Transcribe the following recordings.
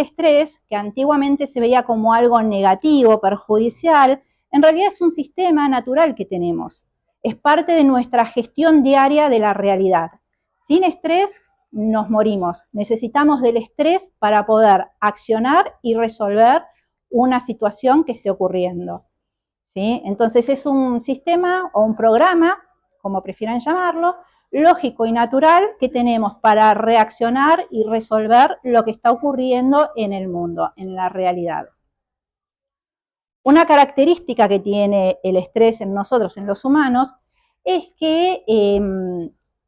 estrés, que antiguamente se veía como algo negativo, perjudicial, en realidad es un sistema natural que tenemos. Es parte de nuestra gestión diaria de la realidad. Sin estrés nos morimos. Necesitamos del estrés para poder accionar y resolver una situación que esté ocurriendo. ¿Sí? Entonces es un sistema o un programa, como prefieran llamarlo, lógico y natural que tenemos para reaccionar y resolver lo que está ocurriendo en el mundo, en la realidad. Una característica que tiene el estrés en nosotros, en los humanos, es que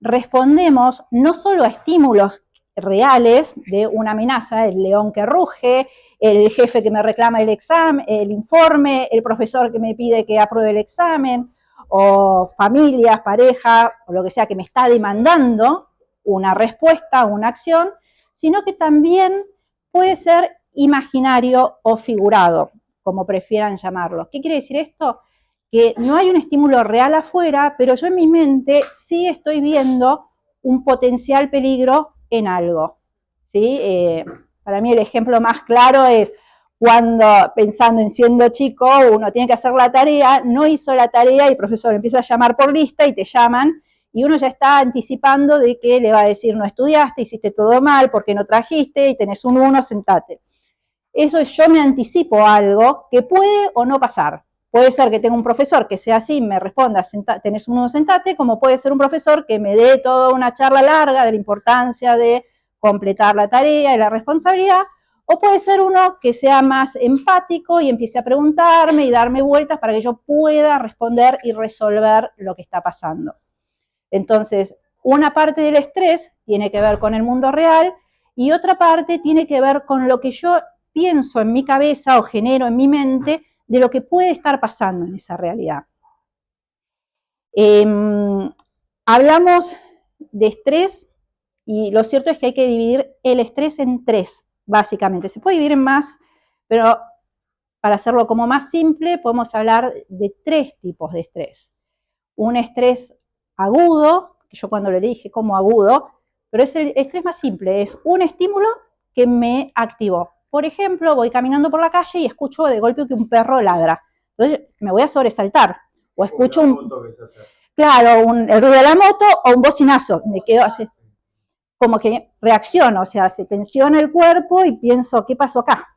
respondemos no solo a estímulos reales de una amenaza, el león que ruge, el jefe que me reclama el examen, el informe, el profesor que me pide que apruebe el examen, o familias, pareja, o lo que sea que me está demandando una respuesta, una acción, sino que también puede ser imaginario o figurado, como prefieran llamarlo. ¿Qué quiere decir esto? Que no hay un estímulo real afuera, pero yo en mi mente sí estoy viendo un potencial peligro en algo. ¿Sí? Para mí el ejemplo más claro es cuando, pensando en siendo chico, uno tiene que hacer la tarea, no hizo la tarea y el profesor empieza a llamar por lista y te llaman y uno ya está anticipando de que le va a decir no estudiaste, hiciste todo mal, porque no trajiste y tenés un 1, sentate. Eso es, yo me anticipo a algo que puede o no pasar. Puede ser que tenga un profesor que sea así, me responda, tenés un 1, sentate, como puede ser un profesor que me dé toda una charla larga de la importancia de completar la tarea y la responsabilidad, o puede ser uno que sea más empático y empiece a preguntarme y darme vueltas para que yo pueda responder y resolver lo que está pasando. Entonces, una parte del estrés tiene que ver con el mundo real y otra parte tiene que ver con lo que yo pienso en mi cabeza o genero en mi mente de lo que puede estar pasando en esa realidad. Hablamos de estrés y lo cierto es que hay que dividir el estrés en 3, básicamente. Se puede dividir en más, pero para hacerlo como más simple, podemos hablar de 3 tipos de estrés. Un estrés agudo, que yo cuando le dije como agudo, pero es el estrés más simple, es un estímulo que me activó. Por ejemplo, voy caminando por la calle y escucho de golpe que un perro ladra. Entonces me voy a sobresaltar. O escucho el ruido de la moto o un bocinazo. Me quedo así, como que reacciono, o sea, se tensiona el cuerpo y pienso, ¿qué pasó acá?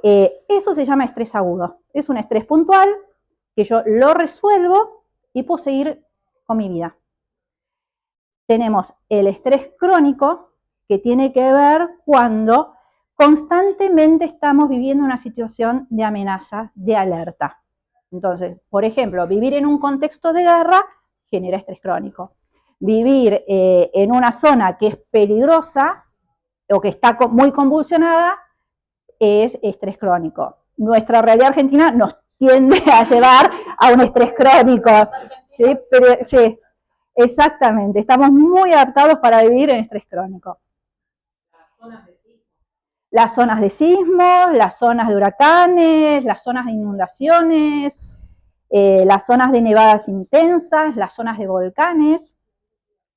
Eso se llama estrés agudo. Es un estrés puntual que yo lo resuelvo y puedo seguir con mi vida. Tenemos el estrés crónico, que tiene que ver cuando constantemente estamos viviendo una situación de amenaza, de alerta. Entonces, por ejemplo, vivir en un contexto de guerra genera estrés crónico. Vivir en una zona que es peligrosa o que está muy convulsionada es estrés crónico. Nuestra realidad argentina nos tiende a llevar a un estrés crónico. ¿Sí? Pero, sí, exactamente. Estamos muy adaptados para vivir en estrés crónico. Las zonas de sismos, las zonas de huracanes, las zonas de inundaciones, las zonas de nevadas intensas, las zonas de volcanes.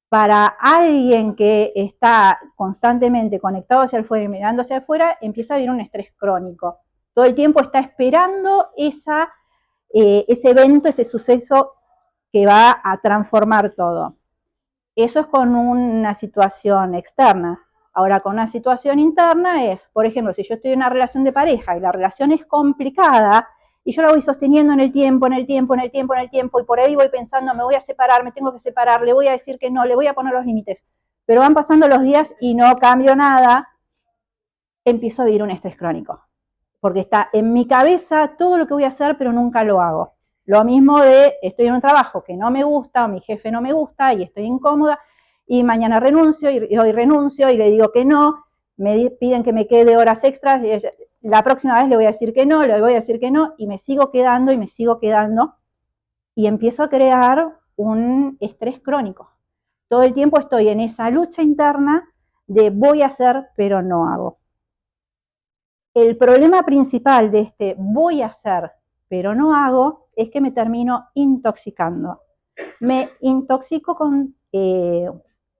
Para alguien que está constantemente conectado hacia afuera y mirando hacia afuera, empieza a vivir un estrés crónico. Todo el tiempo está esperando ese evento, ese suceso que va a transformar todo. Eso es con una situación externa. Ahora, con una situación interna es, por ejemplo, si yo estoy en una relación de pareja y la relación es complicada y yo la voy sosteniendo en el tiempo, y por ahí voy pensando, me voy a separar, me tengo que separar, le voy a decir que no, le voy a poner los límites. Pero van pasando los días y no cambio nada, empiezo a vivir un estrés crónico. Porque está en mi cabeza todo lo que voy a hacer, pero nunca lo hago. Lo mismo de, estoy en un trabajo que no me gusta, o mi jefe no me gusta, y estoy incómoda, y mañana renuncio, y hoy renuncio, y le digo que no, me piden que me quede horas extras, y la próxima vez le voy a decir que no, le voy a decir que no, y me sigo quedando, y empiezo a crear un estrés crónico. Todo el tiempo estoy en esa lucha interna de voy a hacer, pero no hago. El problema principal de este voy a hacer, pero no hago, es que me termino intoxicando. Me intoxico con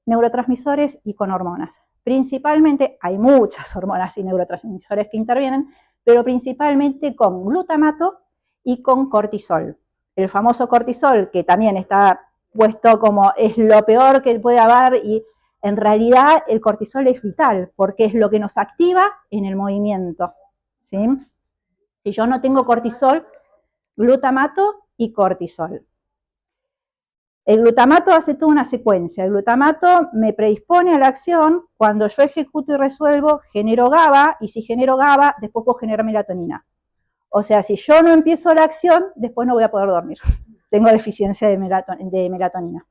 neurotransmisores y con hormonas. principalmente, hay muchas hormonas y neurotransmisores que intervienen, pero principalmente con glutamato y con cortisol. El famoso cortisol, que también está puesto como es lo peor que puede haber, y en realidad el cortisol es vital porque es lo que nos activa en el movimiento, ¿sí? Si yo no tengo cortisol, glutamato y cortisol. El glutamato hace toda una secuencia. El glutamato me predispone a la acción. Cuando yo ejecuto y resuelvo, genero GABA, y si genero GABA, después puedo generar melatonina. O sea, si yo no empiezo la acción, después no voy a poder dormir. Tengo deficiencia de melatonina.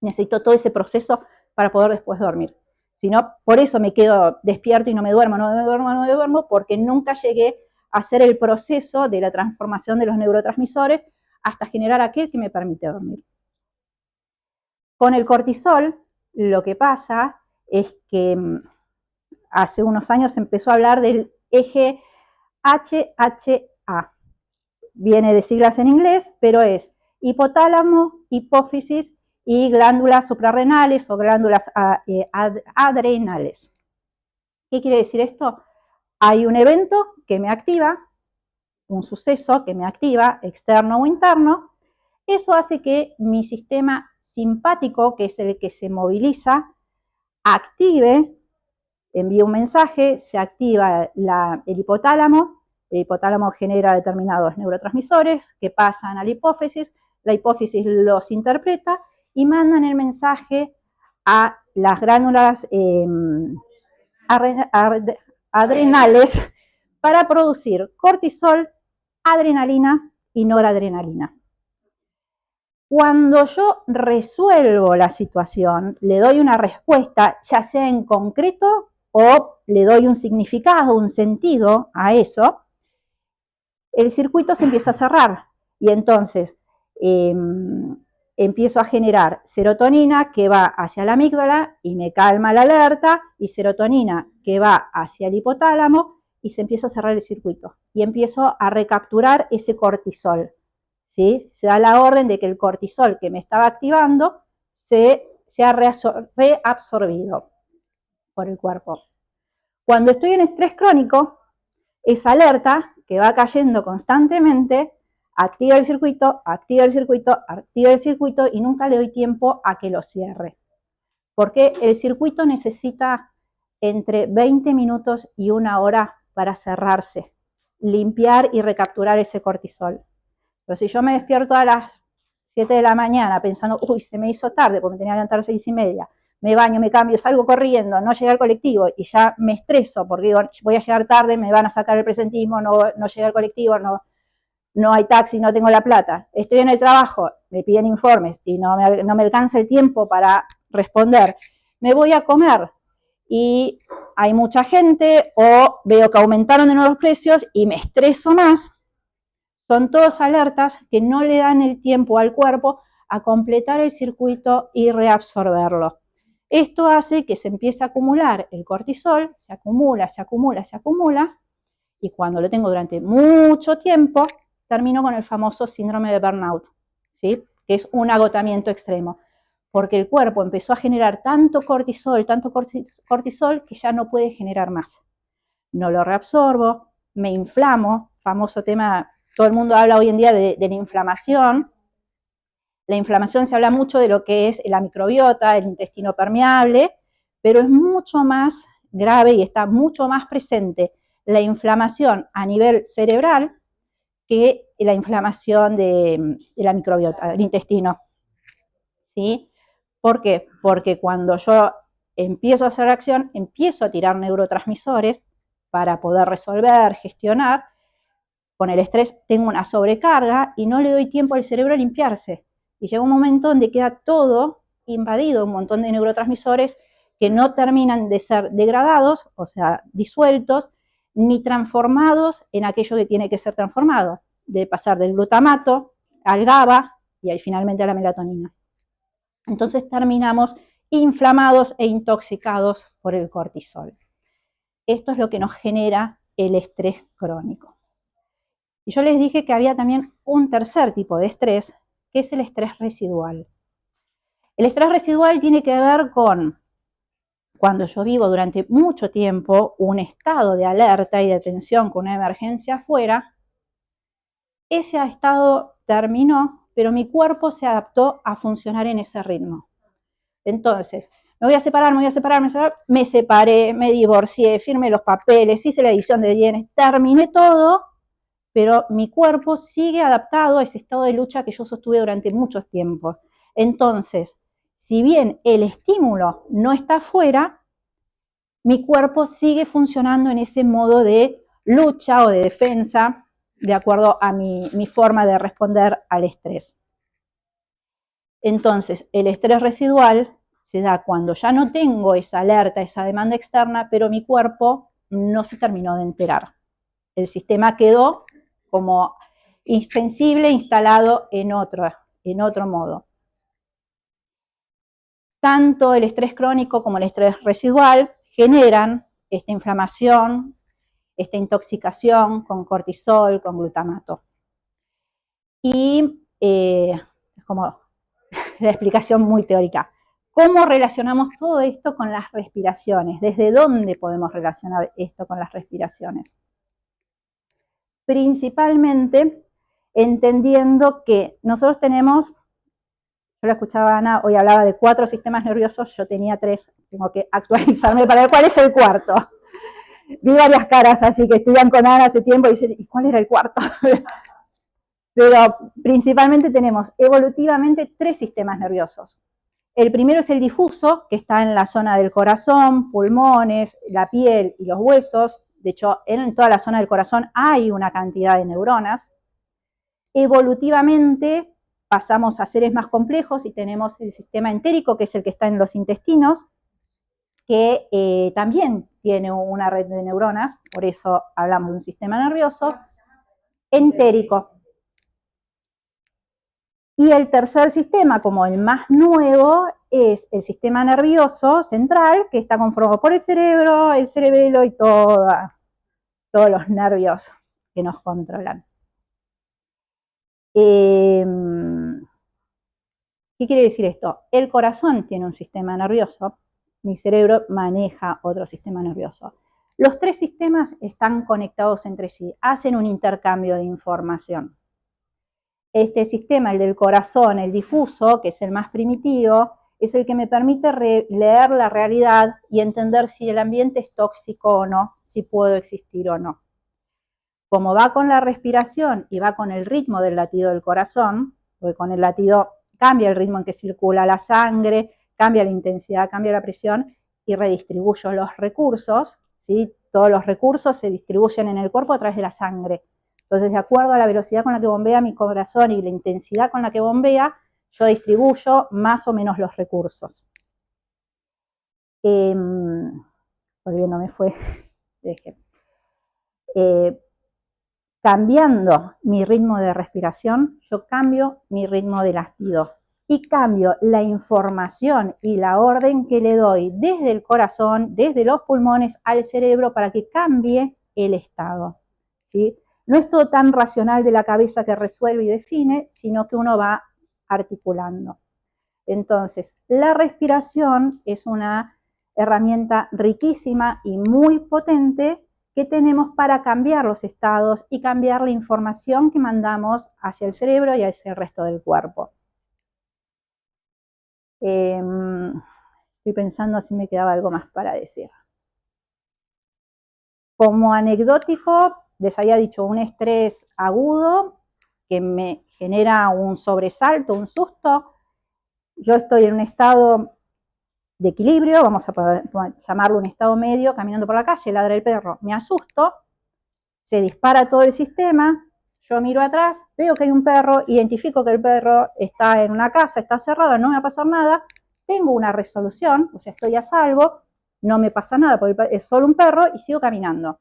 Necesito todo ese proceso para poder después dormir. Si no, por eso me quedo despierto y no me duermo, porque nunca llegué a hacer el proceso de la transformación de los neurotransmisores hasta generar aquel que me permite dormir. Con el cortisol, lo que pasa es que hace unos años se empezó a hablar del eje HHA. Viene de siglas en inglés, pero es hipotálamo, hipófisis y glándulas suprarrenales o glándulas adrenales. ¿Qué quiere decir esto? Hay un evento que me activa, un suceso que me activa, externo o interno. Eso hace que mi sistema simpático, que es el que se moviliza, active, envía un mensaje, se activa el hipotálamo genera determinados neurotransmisores que pasan a la hipófisis los interpreta y mandan el mensaje a las glándulas adrenales para producir cortisol, adrenalina y noradrenalina. Cuando yo resuelvo la situación, le doy una respuesta, ya sea en concreto o le doy un significado, un sentido a eso, el circuito se empieza a cerrar y entonces empiezo a generar serotonina que va hacia la amígdala y me calma la alerta, y serotonina que va hacia el hipotálamo y se empieza a cerrar el circuito y empiezo a recapturar ese cortisol. ¿Sí? Se da la orden de que el cortisol que me estaba activando sea reabsorbido por el cuerpo. Cuando estoy en estrés crónico, esa alerta que va cayendo constantemente activa el circuito, activa el circuito, activa el circuito y nunca le doy tiempo a que lo cierre. Porque el circuito necesita entre 20 minutos y 1 hora para cerrarse, limpiar y recapturar ese cortisol. Pero si yo me despierto a las 7 de la mañana pensando, uy, se me hizo tarde porque me tenía que levantar a las 6:30, me baño, me cambio, salgo corriendo, no llegué al colectivo y ya me estreso porque digo, voy a llegar tarde, me van a sacar el presentismo, no llegué al colectivo, no hay taxi, no tengo la plata. Estoy en el trabajo, me piden informes y no me alcanza el tiempo para responder. Me voy a comer y hay mucha gente o veo que aumentaron de nuevo los precios y me estreso más. Son todas alertas que no le dan el tiempo al cuerpo a completar el circuito y reabsorberlo. Esto hace que se empiece a acumular el cortisol, se acumula, y cuando lo tengo durante mucho tiempo, termino con el famoso síndrome de burnout, ¿sí? Que es un agotamiento extremo, porque el cuerpo empezó a generar tanto cortisol, que ya no puede generar más. No lo reabsorbo, me inflamo, famoso tema. Todo el mundo habla hoy en día de la inflamación. La inflamación se habla mucho de lo que es la microbiota, el intestino permeable, pero es mucho más grave y está mucho más presente la inflamación a nivel cerebral que la inflamación de la microbiota, del intestino. ¿Sí? ¿Por qué? Porque cuando yo empiezo a hacer acción, empiezo a tirar neurotransmisores para poder resolver, gestionar. Con el estrés tengo una sobrecarga y no le doy tiempo al cerebro a limpiarse. Y llega un momento donde queda todo invadido, un montón de neurotransmisores que no terminan de ser degradados, o sea, disueltos, ni transformados en aquello que tiene que ser transformado, de pasar del glutamato al GABA y ahí finalmente a la melatonina. Entonces terminamos inflamados e intoxicados por el cortisol. Esto es lo que nos genera el estrés crónico. Y yo les dije que había también un tercer tipo de estrés, que es el estrés residual. El estrés residual tiene que ver con cuando yo vivo durante mucho tiempo un estado de alerta y de tensión con una emergencia afuera, ese estado terminó, pero mi cuerpo se adaptó a funcionar en ese ritmo. Entonces, me voy a separar, me separé, me divorcié, firmé los papeles, hice la edición de bienes, terminé todo, pero mi cuerpo sigue adaptado a ese estado de lucha que yo sostuve durante muchos tiempos. Entonces, si bien el estímulo no está afuera, mi cuerpo sigue funcionando en ese modo de lucha o de defensa, de acuerdo a mi forma de responder al estrés. Entonces, el estrés residual se da cuando ya no tengo esa alerta, esa demanda externa, pero mi cuerpo no se terminó de enterar. El sistema quedó como insensible, instalado en otro modo. Tanto el estrés crónico como el estrés residual generan esta inflamación, esta intoxicación con cortisol, con glutamato. Y es como la explicación muy teórica. ¿Cómo relacionamos todo esto con las respiraciones? ¿Desde dónde podemos relacionar esto con las respiraciones? Principalmente entendiendo que nosotros tenemos, yo la escuchaba a Ana, hoy hablaba de 4 sistemas nerviosos, yo tenía 3, tengo que actualizarme para ver cuál es el cuarto. Vi varias caras así que estudian con Ana hace tiempo y dicen, ¿y cuál era el cuarto? Pero principalmente tenemos evolutivamente 3 sistemas nerviosos. El primero es el difuso, que está en la zona del corazón, pulmones, la piel y los huesos. De hecho, en toda la zona del corazón hay una cantidad de neuronas. Evolutivamente pasamos a seres más complejos y tenemos el sistema entérico, que es el que está en los intestinos, que también tiene una red de neuronas, por eso hablamos de un sistema nervioso entérico. Y el tercer sistema, como el más nuevo, es el sistema nervioso central, que está conformado por el cerebro, el cerebelo y todos los nervios que nos controlan. ¿Qué quiere decir esto? El corazón tiene un sistema nervioso, mi cerebro maneja otro sistema nervioso. Los 3 sistemas están conectados entre sí, hacen un intercambio de información. Este sistema, el del corazón, el difuso, que es el más primitivo, es el que me permite leer la realidad y entender si el ambiente es tóxico o no, si puedo existir o no. Como va con la respiración y va con el ritmo del latido del corazón, porque con el latido cambia el ritmo en que circula la sangre, cambia la intensidad, cambia la presión y redistribuyo los recursos, ¿sí? Todos los recursos se distribuyen en el cuerpo a través de la sangre. Entonces, de acuerdo a la velocidad con la que bombea mi corazón y la intensidad con la que bombea, yo distribuyo más o menos los recursos. Olvidando, me fue. Cambiando mi ritmo de respiración, yo cambio mi ritmo de latido y cambio la información y la orden que le doy desde el corazón, desde los pulmones al cerebro para que cambie el estado, ¿sí? No es todo tan racional de la cabeza que resuelve y define, sino que uno va articulando. Entonces, la respiración es una herramienta riquísima y muy potente que tenemos para cambiar los estados y cambiar la información que mandamos hacia el cerebro y hacia el resto del cuerpo. Estoy pensando si me quedaba algo más para decir. Como anecdótico, les había dicho un estrés agudo que me genera un sobresalto, un susto. Yo estoy en un estado de equilibrio, vamos a poder llamarlo un estado medio, caminando por la calle, ladra el perro, me asusto, se dispara todo el sistema, yo miro atrás, veo que hay un perro, identifico que el perro está en una casa, está cerrada, no me va a pasar nada, tengo una resolución, o sea, estoy a salvo, no me pasa nada porque es solo un perro y sigo caminando.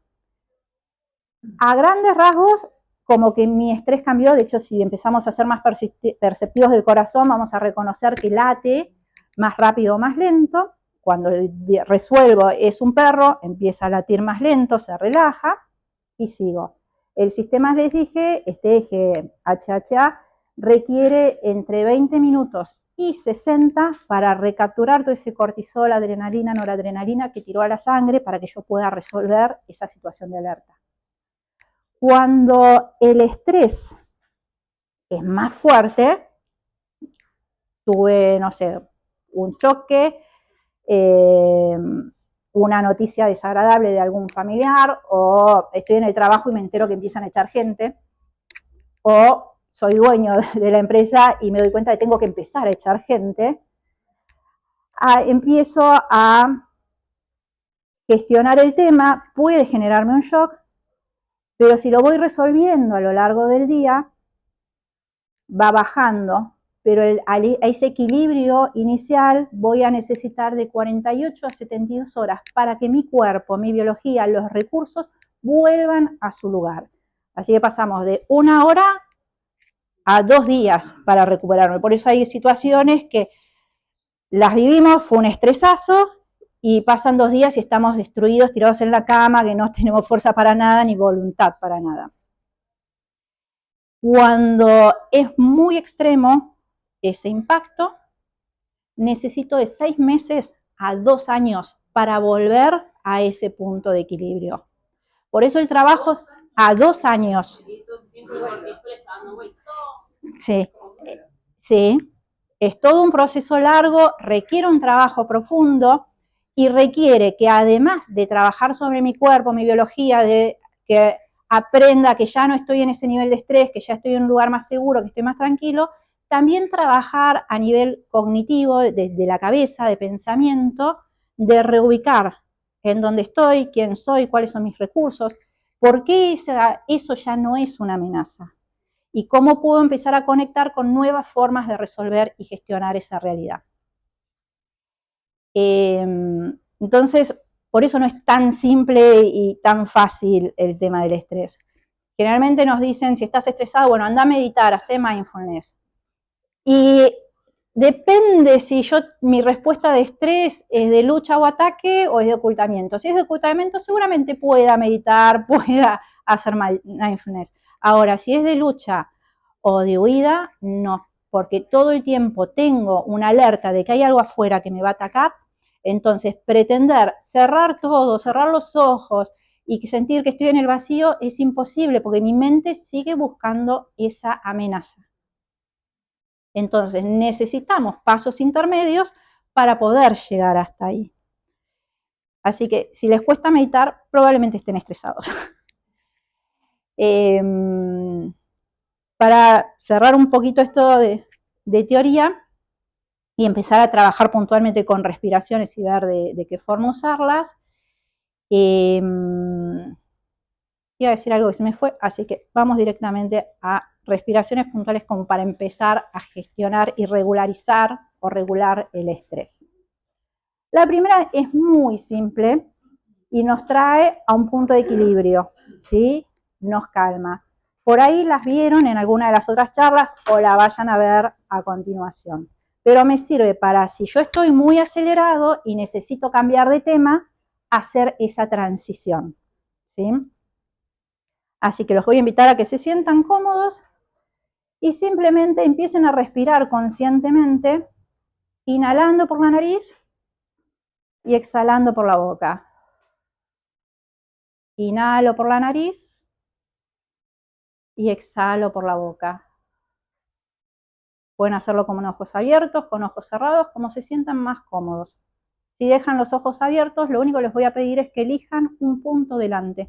A grandes rasgos, como que mi estrés cambió, de hecho, si empezamos a ser más perceptivos del corazón, vamos a reconocer que late más rápido o más lento. Cuando resuelvo es un perro, empieza a latir más lento, se relaja y sigo. El sistema, les dije, este eje HHA requiere entre 20 minutos y 60 para recapturar todo ese cortisol, adrenalina, noradrenalina que tiró a la sangre para que yo pueda resolver esa situación de alerta. Cuando el estrés es más fuerte, tuve, no sé, un choque, una noticia desagradable de algún familiar, o estoy en el trabajo y me entero que empiezan a echar gente, o soy dueño de la empresa y me doy cuenta de que tengo que empezar a echar gente, empiezo a gestionar el tema, puede generarme un shock, pero si lo voy resolviendo a lo largo del día, va bajando, pero a ese equilibrio inicial voy a necesitar de 48 a 72 horas para que mi cuerpo, mi biología, los recursos vuelvan a su lugar. Así que pasamos de 1 hora a 2 días para recuperarme. Por eso hay situaciones que las vivimos, fue un estresazo, y pasan 2 días y estamos destruidos, tirados en la cama, que no tenemos fuerza para nada ni voluntad para nada. Cuando es muy extremo ese impacto, necesito de 6 meses a 2 años para volver a ese punto de equilibrio. Por eso el trabajo a 2 años. Sí, sí, es todo un proceso largo, requiere un trabajo profundo y requiere que además de trabajar sobre mi cuerpo, mi biología, de que aprenda que ya no estoy en ese nivel de estrés, que ya estoy en un lugar más seguro, que estoy más tranquilo, también trabajar a nivel cognitivo, desde la cabeza, de pensamiento, de reubicar en dónde estoy, quién soy, cuáles son mis recursos, por qué eso ya no es una amenaza y cómo puedo empezar a conectar con nuevas formas de resolver y gestionar esa realidad. Entonces, por eso no es tan simple y tan fácil el tema del estrés. Generalmente nos dicen, si estás estresado, bueno, anda a meditar, haz mindfulness. Y depende si mi respuesta de estrés es de lucha o ataque o es de ocultamiento. Si es de ocultamiento, seguramente pueda meditar, pueda hacer mindfulness. Ahora, si es de lucha o de huida, no, porque todo el tiempo tengo una alerta de que hay algo afuera que me va a atacar. Entonces, pretender cerrar todo, cerrar los ojos y sentir que estoy en el vacío es imposible, porque mi mente sigue buscando esa amenaza. Entonces necesitamos pasos intermedios para poder llegar hasta ahí. Así que si les cuesta meditar, probablemente estén estresados. Para cerrar un poquito esto de teoría y empezar a trabajar puntualmente con respiraciones y ver de qué forma usarlas, iba a decir algo que se me fue, así que vamos directamente a respiraciones puntuales como para empezar a gestionar y regularizar o regular el estrés. La primera es muy simple y nos trae a un punto de equilibrio, ¿sí? Nos calma. Por ahí las vieron en alguna de las otras charlas o la vayan a ver a continuación. Pero me sirve para, si yo estoy muy acelerado y necesito cambiar de tema, hacer esa transición, ¿sí? Así que los voy a invitar a que se sientan cómodos y simplemente empiecen a respirar conscientemente, inhalando por la nariz y exhalando por la boca. Inhalo por la nariz y exhalo por la boca. Pueden hacerlo con ojos abiertos, con ojos cerrados, como se sientan más cómodos. Si dejan los ojos abiertos, lo único que les voy a pedir es que elijan un punto delante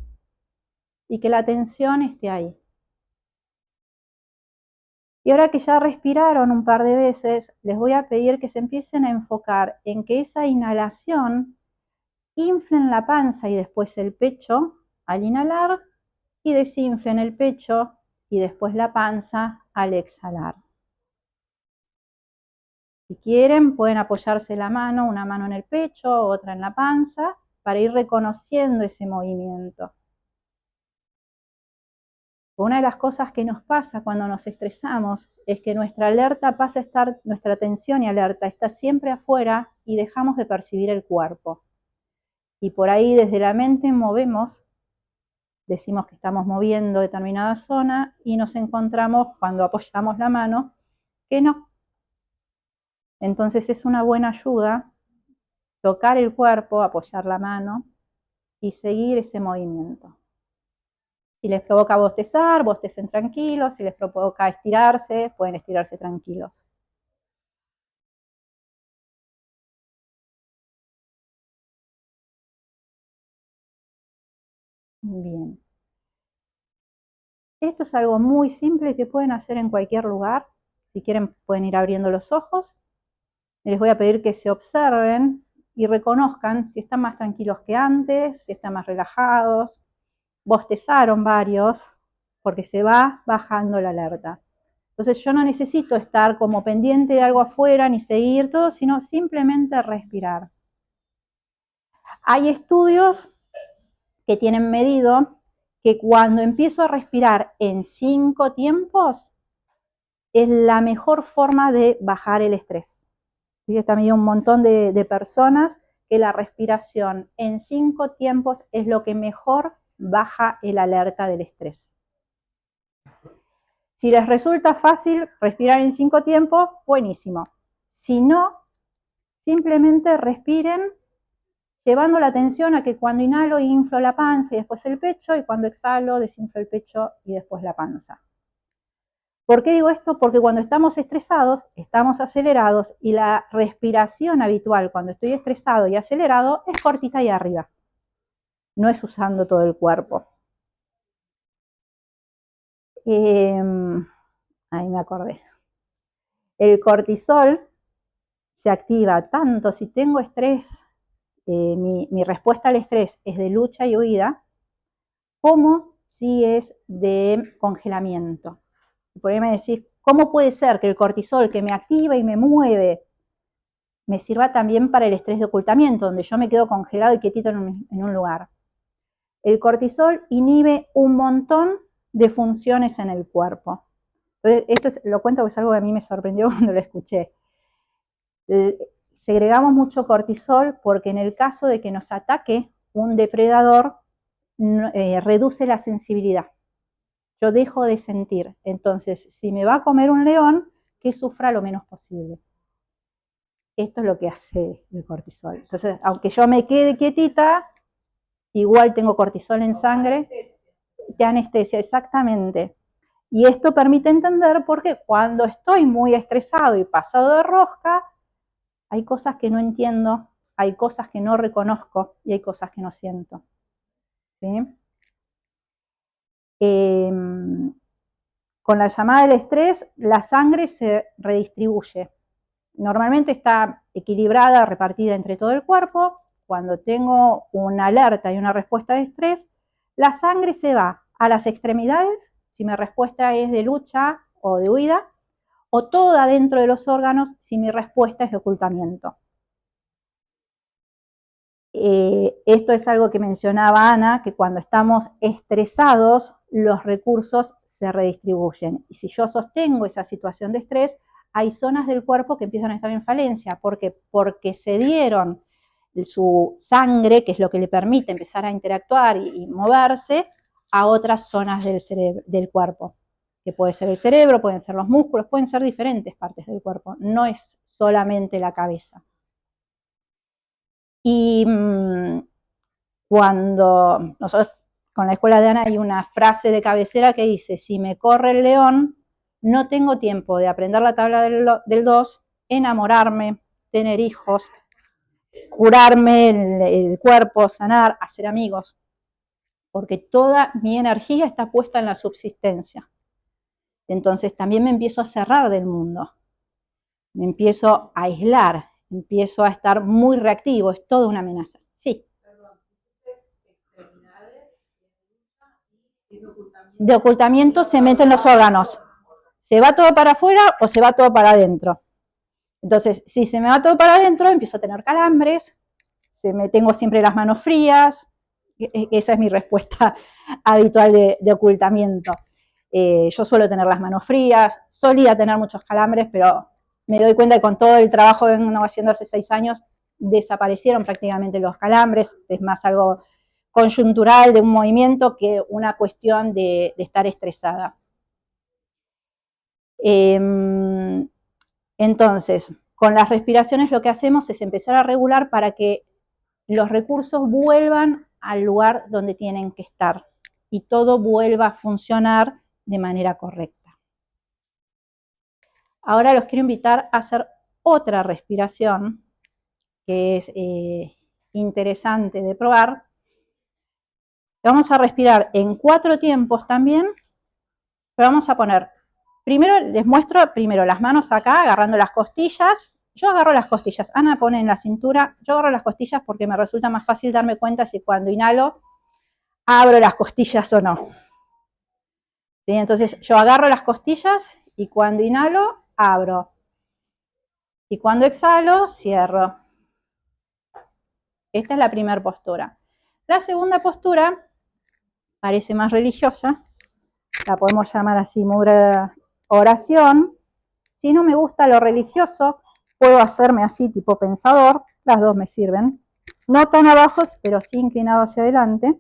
y que la atención esté ahí. Y ahora que ya respiraron un par de veces, les voy a pedir que se empiecen a enfocar en que esa inhalación inflen la panza y después el pecho al inhalar y desinflen el pecho y después la panza al exhalar. Si quieren, pueden apoyarse la mano, una mano en el pecho, otra en la panza, para ir reconociendo ese movimiento. Una de las cosas que nos pasa cuando nos estresamos es que nuestra alerta pasa a estar, nuestra atención y alerta está siempre afuera y dejamos de percibir el cuerpo. Y por ahí desde la mente movemos, decimos que estamos moviendo determinada zona y nos encontramos cuando apoyamos la mano que no, Entonces es una buena ayuda tocar el cuerpo, apoyar la mano y seguir ese movimiento. Si les provoca bostezar, bostecen tranquilos. Si les provoca estirarse, pueden estirarse tranquilos. Bien. Esto es algo muy simple que pueden hacer en cualquier lugar. Si quieren, pueden ir abriendo los ojos. Les voy a pedir que se observen y reconozcan si están más tranquilos que antes, si están más relajados. Bostezaron varios, porque se va bajando la alerta. Entonces yo no necesito estar como pendiente de algo afuera ni seguir todo, sino simplemente respirar. Hay estudios que tienen medido que cuando empiezo a respirar en 5 tiempos es la mejor forma de bajar el estrés. Está medido un montón de personas que la respiración en 5 tiempos es lo que mejor baja el alerta del estrés. Si les resulta fácil respirar en 5 tiempos, buenísimo. Si no, simplemente respiren llevando la atención a que cuando inhalo inflo la panza y después el pecho, y cuando exhalo desinflo el pecho y después la panza. ¿Por qué digo esto? Porque cuando estamos estresados, estamos acelerados y la respiración habitual cuando estoy estresado y acelerado es cortita y arriba. No es usando todo el cuerpo. Ahí me acordé. El cortisol se activa tanto si tengo estrés, mi respuesta al estrés es de lucha y huida, como si es de congelamiento. Por ahí me decís, ¿cómo puede ser que el cortisol que me activa y me mueve me sirva también para el estrés de ocultamiento, donde yo me quedo congelado y quietito en un lugar? El cortisol inhibe un montón de funciones en el cuerpo. Entonces, lo cuento porque es algo que a mí me sorprendió cuando lo escuché. Segregamos mucho cortisol porque en el caso de que nos ataque un depredador, reduce la sensibilidad. Yo dejo de sentir. Entonces, si me va a comer un león, que sufra lo menos posible. Esto es lo que hace el cortisol. Entonces, aunque yo me quede quietita, igual tengo cortisol en sangre, te anestesia, exactamente. Y esto permite entender por qué cuando estoy muy estresado y pasado de rosca, hay cosas que no entiendo, hay cosas que no reconozco y hay cosas que no siento. ¿Sí? Con la llamada del estrés, la sangre se redistribuye. Normalmente está equilibrada, repartida entre todo el cuerpo. Cuando tengo una alerta y una respuesta de estrés, la sangre se va a las extremidades, si mi respuesta es de lucha o de huida, o toda dentro de los órganos, si mi respuesta es de ocultamiento. Esto es algo que mencionaba Ana, que cuando estamos estresados, los recursos se redistribuyen. Y si yo sostengo esa situación de estrés, hay zonas del cuerpo que empiezan a estar en falencia. ¿Por qué? Porque se dieron su sangre, que es lo que le permite empezar a interactuar y moverse, a otras zonas del cuerpo. Que puede ser el cerebro, pueden ser los músculos, pueden ser diferentes partes del cuerpo. No es solamente la cabeza. Y cuando nosotros con la escuela de Ana hay una frase de cabecera que dice, si me corre el león, no tengo tiempo de aprender la tabla del 2, enamorarme, tener hijos, curarme el cuerpo, sanar, hacer amigos, porque toda mi energía está puesta en la subsistencia. Entonces también me empiezo a cerrar del mundo, me empiezo a aislar, empiezo a estar muy reactivo, es toda una amenaza. Sí. De ocultamiento se meten los órganos. ¿Se va todo para afuera o se va todo para adentro? Entonces, si se me va todo para adentro, empiezo a tener calambres, tengo siempre las manos frías. Esa es mi respuesta habitual de ocultamiento. Yo suelo tener las manos frías, solía tener muchos calambres, pero me doy cuenta que con todo el trabajo que vengo haciendo hace 6 años, desaparecieron prácticamente los calambres. Es más algo conjuntural de un movimiento que una cuestión de estar estresada. Entonces, con las respiraciones lo que hacemos es empezar a regular para que los recursos vuelvan al lugar donde tienen que estar y todo vuelva a funcionar de manera correcta. Ahora los quiero invitar a hacer otra respiración que es interesante de probar. Vamos a respirar en 4 tiempos también, pero vamos a poner, primero les muestro las manos acá agarrando las costillas. Yo agarro las costillas, Ana pone en la cintura, yo agarro las costillas porque me resulta más fácil darme cuenta si cuando inhalo abro las costillas o no. ¿Sí? Entonces yo agarro las costillas y cuando inhalo abro. Y cuando exhalo cierro. Esta es la primera postura. La segunda postura parece más religiosa, la podemos llamar así, mudra oración. Si no me gusta lo religioso, puedo hacerme así tipo pensador, las dos me sirven. No tan abajo, pero sí inclinado hacia adelante.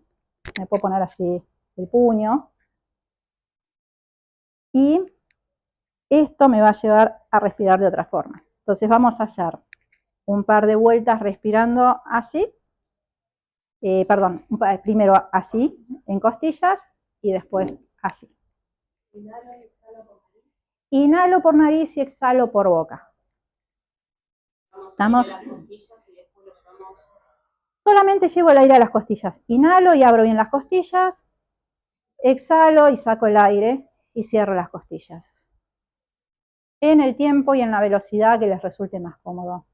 Me puedo poner así el puño. Y esto me va a llevar a respirar de otra forma. Entonces vamos a hacer un par de vueltas respirando así. Primero así, en costillas, y después así. Inhalo por nariz y exhalo por boca. ¿Estamos? Solamente llevo el aire a las costillas. Inhalo y abro bien las costillas. Exhalo y saco el aire y cierro las costillas. En el tiempo y en la velocidad que les resulte más cómodo.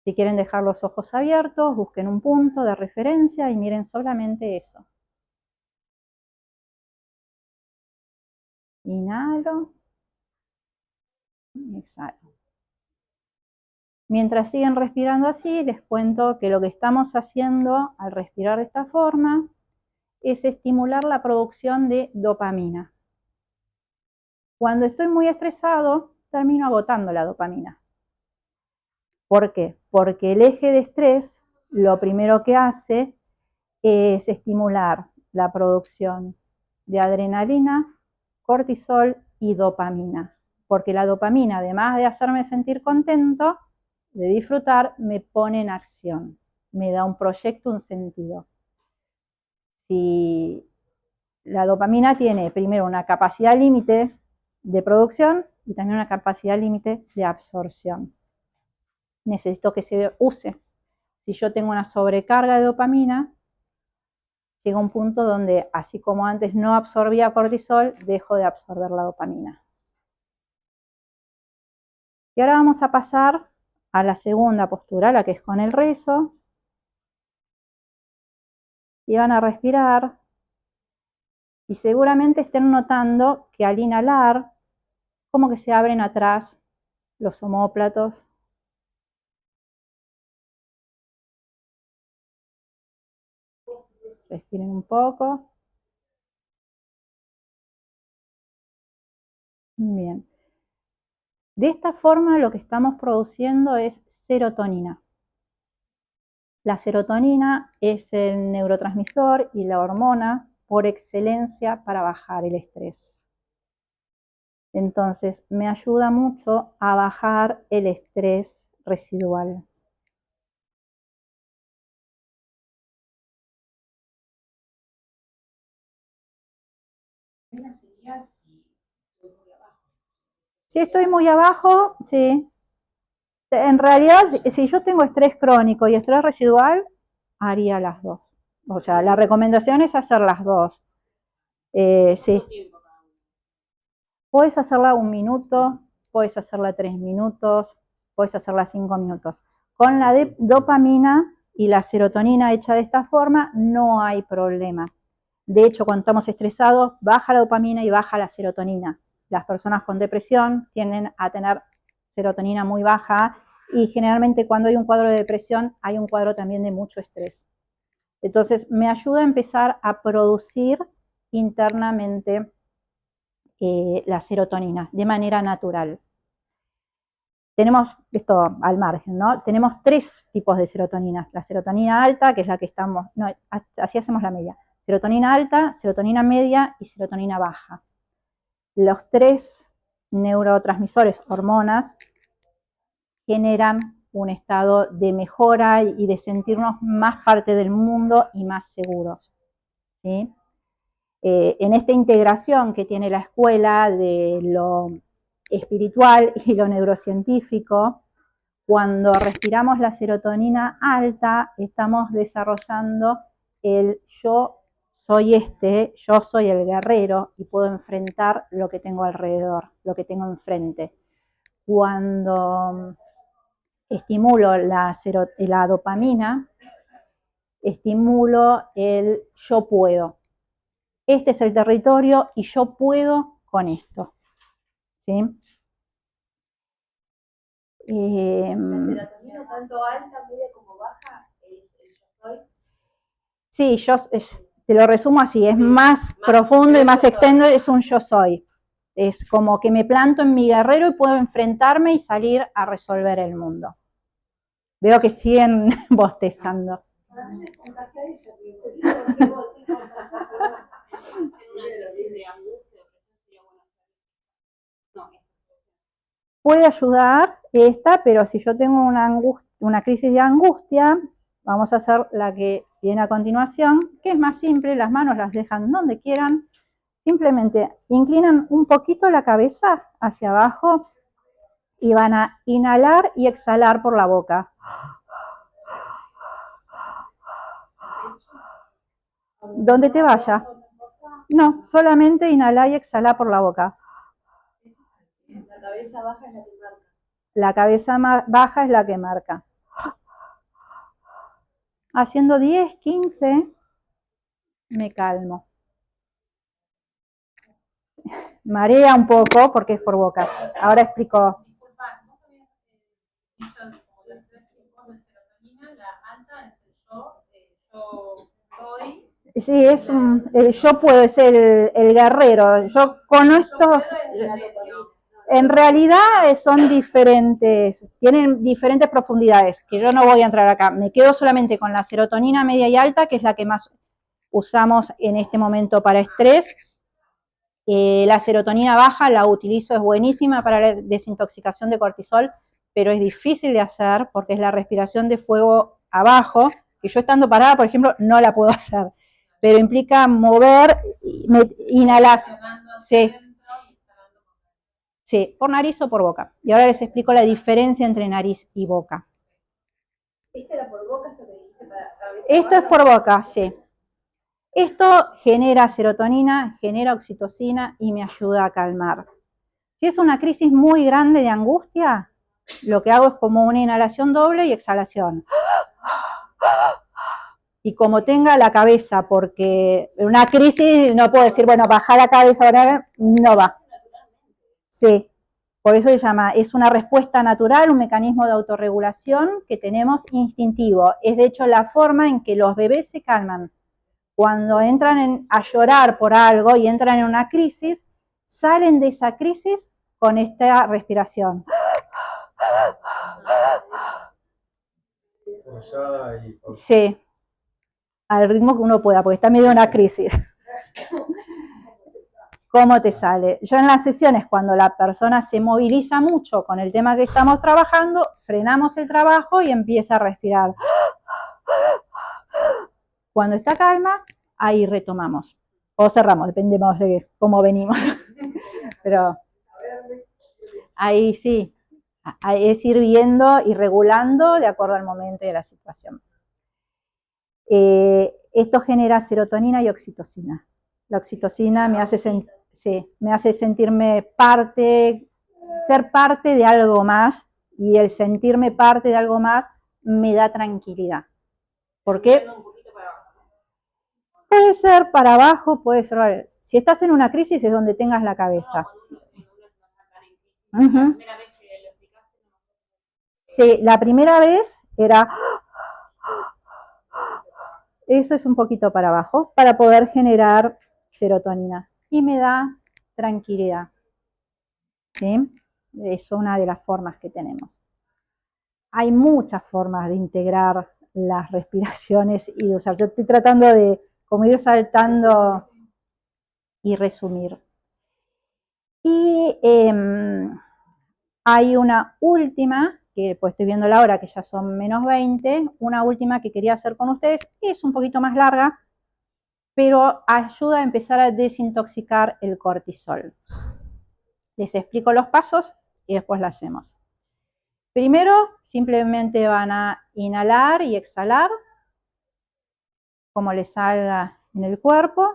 Si quieren dejar los ojos abiertos, busquen un punto de referencia y miren solamente eso. Inhalo. Exhalo. Mientras siguen respirando así, les cuento que lo que estamos haciendo al respirar de esta forma es estimular la producción de dopamina. Cuando estoy muy estresado, termino agotando la dopamina. ¿Por qué? Porque el eje de estrés lo primero que hace es estimular la producción de adrenalina, cortisol y dopamina. Porque la dopamina, además de hacerme sentir contento, de disfrutar, me pone en acción, me da un proyecto, un sentido. Si la dopamina tiene primero una capacidad límite de producción y también una capacidad límite de absorción. Necesito que se use. Si yo tengo una sobrecarga de dopamina, llega un punto donde, así como antes no absorbía cortisol, dejo de absorber la dopamina. Y ahora vamos a pasar a la segunda postura, la que es con el rezo. Y van a respirar. Y seguramente estén notando que al inhalar, como que se abren atrás los omóplatos. Respiren un poco. Bien. De esta forma lo que estamos produciendo es serotonina. La serotonina es el neurotransmisor y la hormona por excelencia para bajar el estrés. Entonces, me ayuda mucho a bajar el estrés residual. Si estoy muy abajo, sí. En realidad, si yo tengo estrés crónico y estrés residual, haría las dos. O sea, la recomendación es hacer las dos. Sí. Puedes hacerla 1 minuto, puedes hacerla 3 minutos, puedes hacerla 5 minutos. Con la dopamina y la serotonina hecha de esta forma, no hay problema. De hecho, cuando estamos estresados, baja la dopamina y baja la serotonina. Las personas con depresión tienden a tener serotonina muy baja y generalmente cuando hay un cuadro de depresión, hay un cuadro también de mucho estrés. Entonces, me ayuda a empezar a producir internamente la serotonina de manera natural. Tenemos esto al margen, ¿no? Tenemos 3 tipos de serotonina. La serotonina alta, que es la que estamos, no, así hacemos la media. Serotonina alta, serotonina media y serotonina baja. Los 3 neurotransmisores, hormonas, generan un estado de mejora y de sentirnos más parte del mundo y más seguros, ¿sí? En esta integración que tiene la escuela de lo espiritual y lo neurocientífico, cuando respiramos la serotonina alta, estamos desarrollando el yo yo soy el guerrero y puedo enfrentar lo que tengo alrededor, lo que tengo enfrente. Cuando estimulo la dopamina, estimulo el yo puedo. Este es el territorio y yo puedo con esto, ¿sí? ¿La serotonina tanto alta, media como baja, el yo soy? Sí, te lo resumo así, es más profundo y más extenso, es un yo soy. Es como que me planto en mi guerrero y puedo enfrentarme y salir a resolver el mundo. Veo que siguen bostezando. Puede ayudar esta, pero si yo tengo una crisis de angustia, vamos a hacer la que viene a continuación, que es más simple, las manos las dejan donde quieran, simplemente inclinan un poquito la cabeza hacia abajo y van a inhalar y exhalar por la boca. Donde te vaya. No, solamente inhalar y exhalar por la boca. La cabeza baja es la que marca. La cabeza baja es la que marca. Haciendo 10, 15, me calmo. Marea un poco porque es por boca. Ahora explico. Disculpa, ¿no habías dicho como los tres tipos de serotonina? La alta es yo soy. Sí, yo puedo ser el guerrero. Yo con esto, en realidad son diferentes, tienen diferentes profundidades, que yo no voy a entrar acá. Me quedo solamente con la serotonina media y alta, que es la que más usamos en este momento para estrés. La serotonina baja la utilizo, es buenísima para la desintoxicación de cortisol, pero es difícil de hacer porque es la respiración de fuego abajo, que yo estando parada, por ejemplo, no la puedo hacer, pero implica mover, inhalar, sí, sí, por nariz o por boca. Y ahora les explico la diferencia entre nariz y boca. ¿Esta era por boca esto que dice para cabeza? Esto es por boca, sí. Esto genera serotonina, genera oxitocina y me ayuda a calmar. Si es una crisis muy grande de angustia, lo que hago es como una inhalación doble y exhalación. Y como tenga la cabeza, porque en una crisis no puedo decir, bueno, baja la cabeza, ahora no va. Sí, por eso se llama, es una respuesta natural, un mecanismo de autorregulación que tenemos instintivo. Es de hecho la forma en que los bebés se calman. Cuando entran a llorar por algo y entran en una crisis, salen de esa crisis con esta respiración. Sí, al ritmo que uno pueda, porque está medio en una crisis. ¿Cómo te sale? Yo en las sesiones, cuando la persona se moviliza mucho con el tema que estamos trabajando, frenamos el trabajo y empieza a respirar. Cuando está calma, ahí retomamos. O cerramos, dependemos de cómo venimos. Pero ahí sí, ahí es ir viendo y regulando de acuerdo al momento y a la situación. Esto genera serotonina y oxitocina. La oxitocina me hace sentirme parte, ser parte de algo más, y el sentirme parte de algo más me da tranquilidad. ¿Por qué? Puede ser para abajo, puede ser... Si estás en una crisis es donde tengas la cabeza. Sí, la primera vez era... Eso es un poquito para abajo, para poder generar serotonina. Y me da tranquilidad. ¿Sí? Es una de las formas que tenemos. Hay muchas formas de integrar las respiraciones y de usar. Yo estoy tratando de como ir saltando y resumir. Y hay una última que pues estoy viendo la hora que ya son -20, una última que quería hacer con ustedes, es un poquito más larga, pero ayuda a empezar a desintoxicar el cortisol. Les explico los pasos y después la hacemos. Primero, simplemente van a inhalar y exhalar, como les salga en el cuerpo.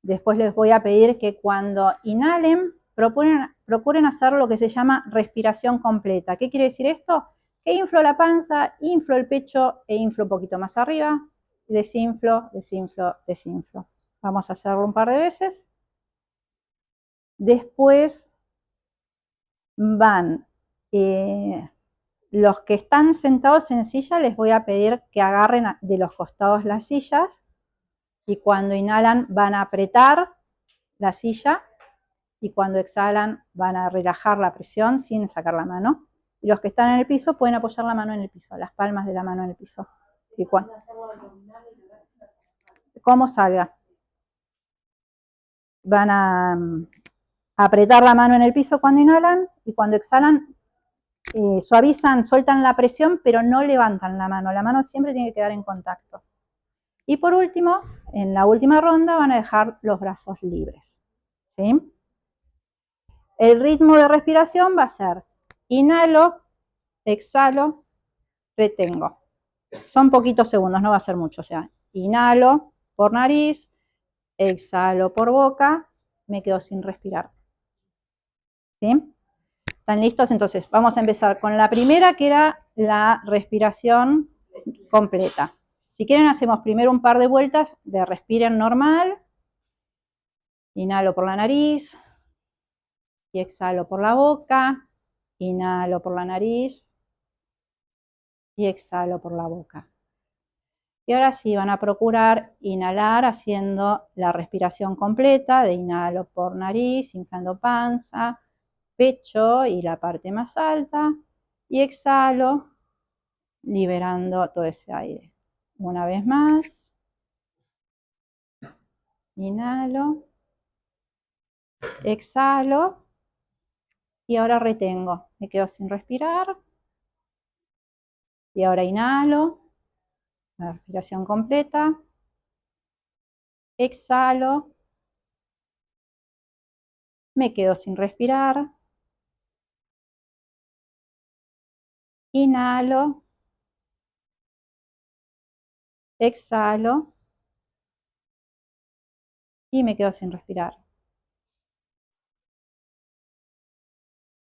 Después les voy a pedir que cuando inhalen, procuren hacer lo que se llama respiración completa. ¿Qué quiere decir esto? Que inflo la panza, inflo el pecho e inflo un poquito más arriba. Desinflo, desinflo, desinflo. Vamos a hacerlo un par de veces. Después van los que están sentados en silla, les voy a pedir que agarren de los costados las sillas y cuando inhalan van a apretar la silla y cuando exhalan van a relajar la presión sin sacar la mano. Y los que están en el piso pueden apoyar la mano en el piso, las palmas de la mano en el piso. Y como salga. Van a apretar la mano en el piso cuando inhalan y cuando exhalan suavizan, sueltan la presión, pero no levantan la mano siempre tiene que quedar en contacto. Y por último, en la última ronda van a dejar los brazos libres. ¿Sí? El ritmo de respiración va a ser inhalo, exhalo, retengo. Son poquitos segundos, no va a ser mucho. O sea, inhalo por nariz, exhalo por boca, me quedo sin respirar. ¿Sí? ¿Están listos? Entonces, vamos a empezar con la primera, que era la respiración completa. Si quieren, hacemos primero un par de vueltas de respiren normal. Inhalo por la nariz y exhalo por la boca. Inhalo por la nariz y exhalo por la boca. Y ahora sí, van a procurar inhalar haciendo la respiración completa de inhalo por nariz, inflando panza, pecho y la parte más alta. Y exhalo, liberando todo ese aire. Una vez más. Inhalo. Exhalo. Y ahora retengo. Me quedo sin respirar. Y ahora inhalo. La respiración completa. Exhalo. Me quedo sin respirar. Inhalo. Exhalo. Y me quedo sin respirar.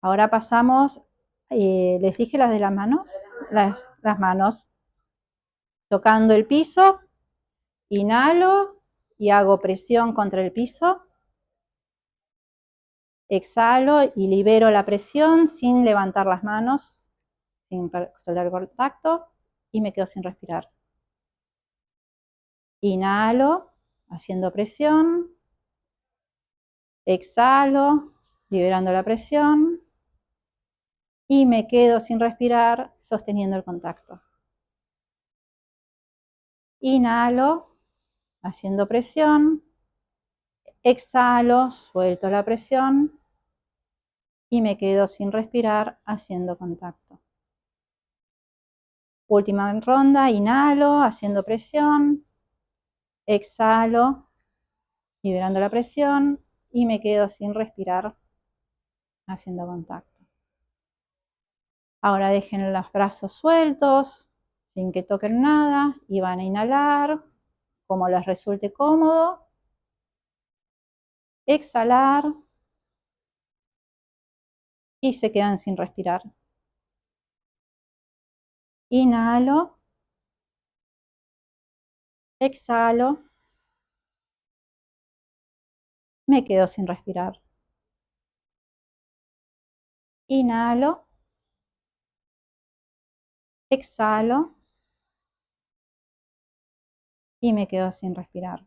Ahora pasamos, les dije las de las manos, las manos, tocando el piso, inhalo y hago presión contra el piso, exhalo y libero la presión sin levantar las manos, sin soltar el contacto y me quedo sin respirar. Inhalo, haciendo presión, exhalo, liberando la presión y me quedo sin respirar, sosteniendo el contacto. Inhalo, haciendo presión, exhalo, suelto la presión y me quedo sin respirar, haciendo contacto. Última ronda, inhalo, haciendo presión, exhalo, liberando la presión y me quedo sin respirar, haciendo contacto. Ahora dejen los brazos sueltos, sin que toquen nada, y van a inhalar, como les resulte cómodo. Exhalar y se quedan sin respirar. Inhalo, exhalo, me quedo sin respirar. Inhalo, exhalo y me quedo sin respirar.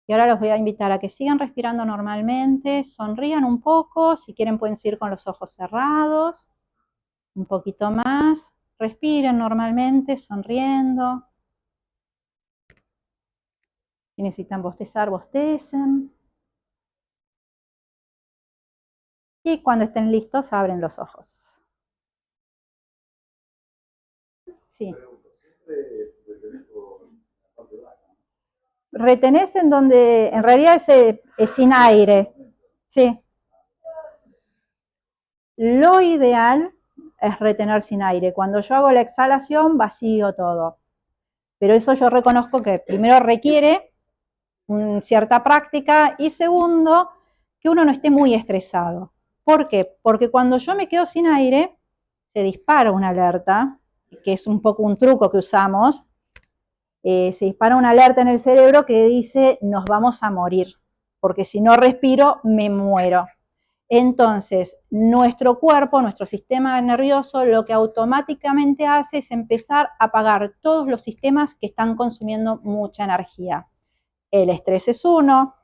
Y ahora los voy a invitar a que sigan respirando normalmente, sonrían un poco, si quieren pueden seguir con los ojos cerrados, un poquito más, respiren normalmente, sonriendo. Si necesitan bostezar, bostecen. Y cuando estén listos, abren los ojos. Sí. Retenés en donde, en realidad es sin aire. Sí. Lo ideal es retener sin aire. Cuando yo hago la exhalación, vacío todo. Pero eso yo reconozco que primero requiere cierta práctica y segundo, que uno no esté muy estresado. ¿Por qué? Porque cuando yo me quedo sin aire, se dispara una alerta, que es un poco un truco que usamos. Se dispara una alerta en el cerebro que dice, nos vamos a morir, porque si no respiro, me muero. Entonces, nuestro cuerpo, nuestro sistema nervioso, lo que automáticamente hace es empezar a apagar todos los sistemas que están consumiendo mucha energía. El estrés es uno,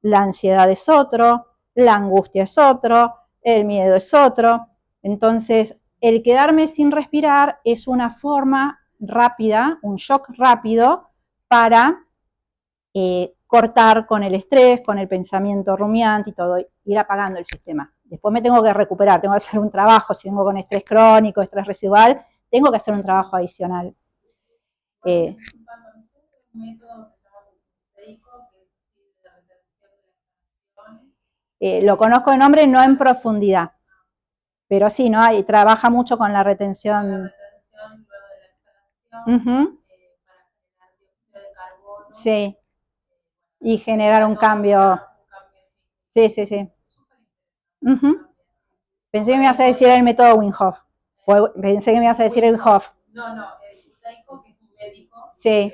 la ansiedad es otro, la angustia es otro, el miedo es otro. Entonces, el quedarme sin respirar es una forma rápida, un shock rápido para cortar con el estrés, con el pensamiento rumiante y todo, ir apagando el sistema. Después me tengo que recuperar, tengo que hacer un trabajo, si vengo con estrés crónico, estrés residual, tengo que hacer un trabajo adicional. Lo conozco de nombre, no en profundidad, pero sí, ¿no? Trabaja mucho con la retención. Sí, y generar un cambio. Sí, sí, sí. Pensé que me ibas a decir el método Wim Hof. Pensé que me ibas a decir el Hof. No, el Buteyko, que es un médico, sí.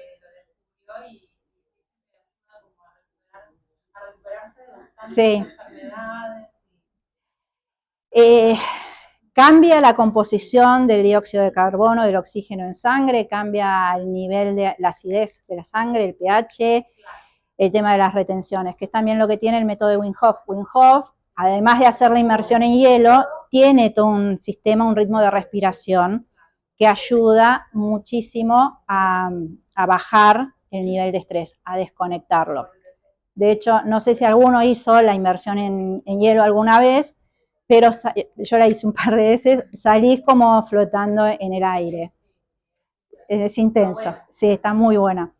Lo descubrió y a recuperarse de bastantes sí. enfermedades. Cambia la composición del dióxido de carbono, del oxígeno en sangre, cambia el nivel de la acidez de la sangre, el pH, el tema de las retenciones, que es también lo que tiene el método de Wim Hof. Wim Hof, además de hacer la inmersión en hielo, tiene todo un sistema, un ritmo de respiración que ayuda muchísimo a bajar el nivel de estrés, a desconectarlo. De hecho, no sé si alguno hizo la inmersión en hielo alguna vez, pero yo la hice un par de veces, salís como flotando en el aire. Es intenso, sí, está muy buena.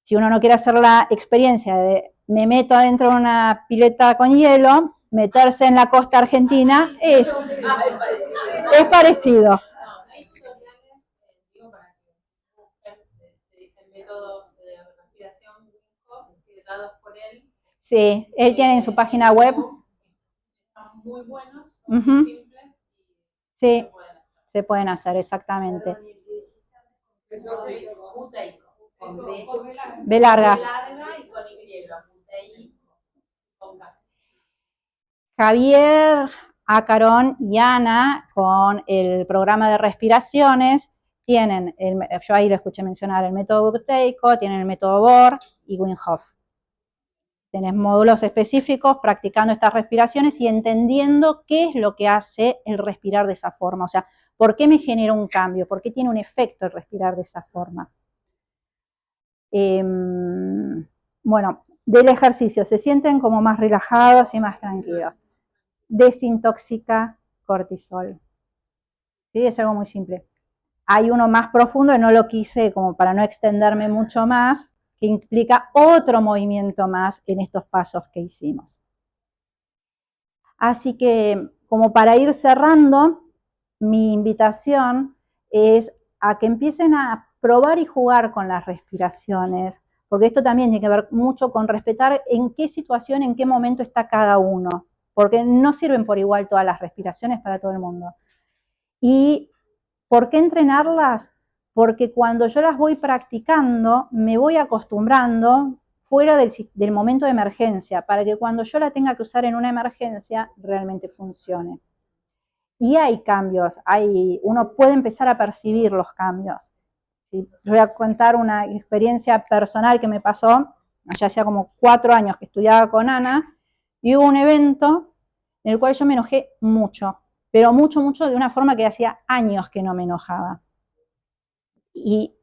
Si uno no quiere hacer la experiencia de me meto adentro de una pileta con hielo, meterse en la costa argentina es parecido. Hay tutoriales, digo, para que el método de respiración dados por él. Sí, él tiene en su página web. Están muy buenos, muy simples. Sí, se pueden hacer, exactamente. B larga. Y con Y. Javier, Acarón y Ana, con el programa de respiraciones, tienen, yo ahí lo escuché mencionar, el método Buteyko, tienen el método Bohr y Wim Hof. Tenés módulos específicos practicando estas respiraciones y entendiendo qué es lo que hace el respirar de esa forma. O sea, ¿por qué me genera un cambio? ¿Por qué tiene un efecto el respirar de esa forma? Bueno, del ejercicio, se sienten como más relajados y más tranquilos. Desintoxica cortisol. ¿Sí? Es algo muy simple. Hay uno más profundo, no lo quise como para no extenderme mucho más, que implica otro movimiento más en estos pasos que hicimos. Así que, como para ir cerrando, mi invitación es a que empiecen a probar y jugar con las respiraciones, porque esto también tiene que ver mucho con respetar en qué situación, en qué momento está cada uno, porque no sirven por igual todas las respiraciones para todo el mundo. ¿Y por qué entrenarlas? Porque cuando yo las voy practicando, me voy acostumbrando fuera del momento de emergencia, para que cuando yo la tenga que usar en una emergencia, realmente funcione. Y hay cambios, uno puede empezar a percibir los cambios. ¿Sí? Voy a contar una experiencia personal que me pasó, ya hacía como 4 años que estudiaba con Ana, y hubo un evento en el cual yo me enojé mucho, pero mucho, mucho, de una forma que hacía años que no me enojaba. Y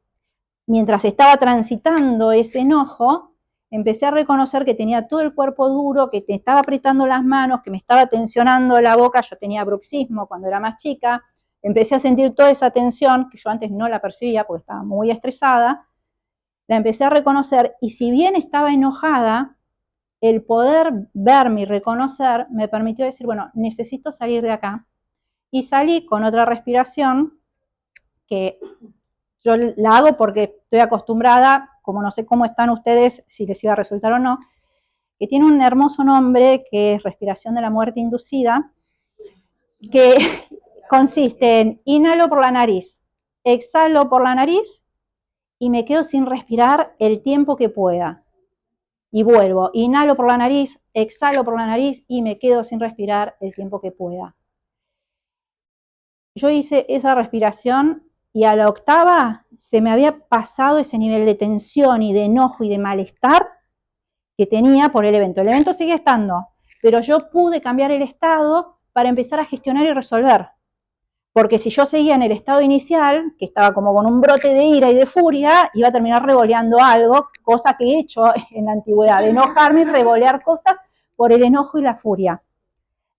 mientras estaba transitando ese enojo, empecé a reconocer que tenía todo el cuerpo duro, que te estaba apretando las manos, que me estaba tensionando la boca. Yo tenía bruxismo cuando era más chica. Empecé a sentir toda esa tensión, que yo antes no la percibía porque estaba muy estresada. La empecé a reconocer, y si bien estaba enojada, el poder verme y reconocer me permitió decir, bueno, necesito salir de acá. Y salí con otra respiración, que yo la hago porque estoy acostumbrada, como no sé cómo están ustedes, si les iba a resultar o no, que tiene un hermoso nombre, que es respiración de la muerte inducida, que consiste en inhalo por la nariz, exhalo por la nariz y me quedo sin respirar el tiempo que pueda. Y vuelvo, inhalo por la nariz, exhalo por la nariz y me quedo sin respirar el tiempo que pueda. Yo hice esa respiración y a la octava se me había pasado ese nivel de tensión y de enojo y de malestar que tenía por el evento. El evento sigue estando, pero yo pude cambiar el estado para empezar a gestionar y resolver. Porque si yo seguía en el estado inicial, que estaba como con un brote de ira y de furia, iba a terminar revoleando algo, cosa que he hecho en la antigüedad, de enojarme y revolear cosas por el enojo y la furia.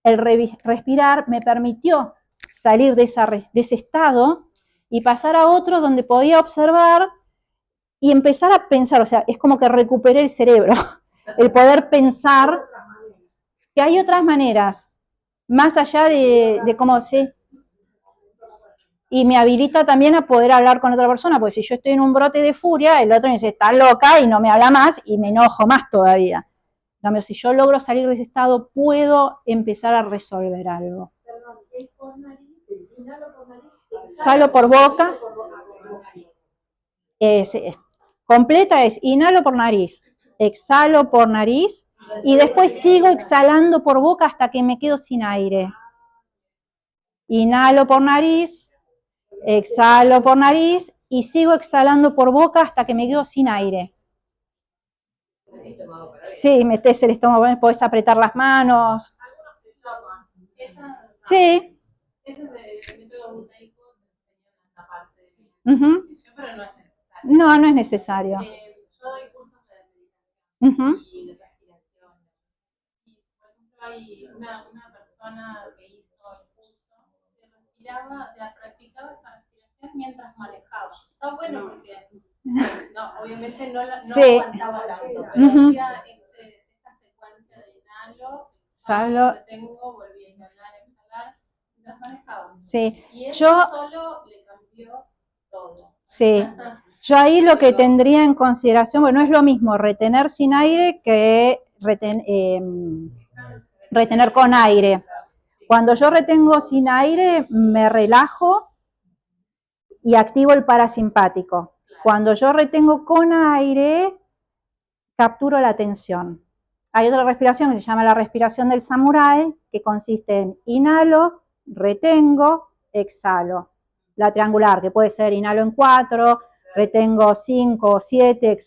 El respirar me permitió salir de ese estado y pasar a otro donde podía observar y empezar a pensar. O sea, es como que recuperé el cerebro, el poder pensar que hay otras maneras, más allá de cómo se... Y me habilita también a poder hablar con otra persona, porque si yo estoy en un brote de furia, el otro me dice, está loca, y no me habla más, y me enojo más todavía. En si yo logro salir de ese estado, puedo empezar a resolver algo. Perdón, ¿es por nariz? Inhalo por nariz. Exhalo por boca. Completa es inhalo por nariz, exhalo por nariz, y después sigo exhalando por boca hasta que me quedo sin aire. Inhalo por nariz, exhalo por nariz y sigo exhalando por boca hasta que me quedo sin aire. Sí, metes el estómago, podés apretar las manos. Sí. Ese es el método buteico en la parte de pero no es necesario. No, no es necesario. Yo doy cursos de meditación y de respiración. Y, por ejemplo, hay una persona que hizo el curso que respiraba, practicaba esta respiración mientras manejaba. Está bueno porque, no, obviamente no aguantaba tanto, pero hacía esta secuencia de inhalo, exhalo, retengo, volví a inhalar, exhalar, mientras manejaba. Sí. Y eso solo le cambió todo. Sí. Yo ahí lo que tendría en consideración, bueno, no es lo mismo retener sin aire que retener con aire. Cuando yo retengo sin aire, me relajo y activo el parasimpático. Cuando yo retengo con aire, capturo la tensión. Hay otra respiración que se llama la respiración del samurái, que consiste en inhalo, retengo, exhalo. La triangular, que puede ser inhalo en 4, retengo 5 o 7, exhalo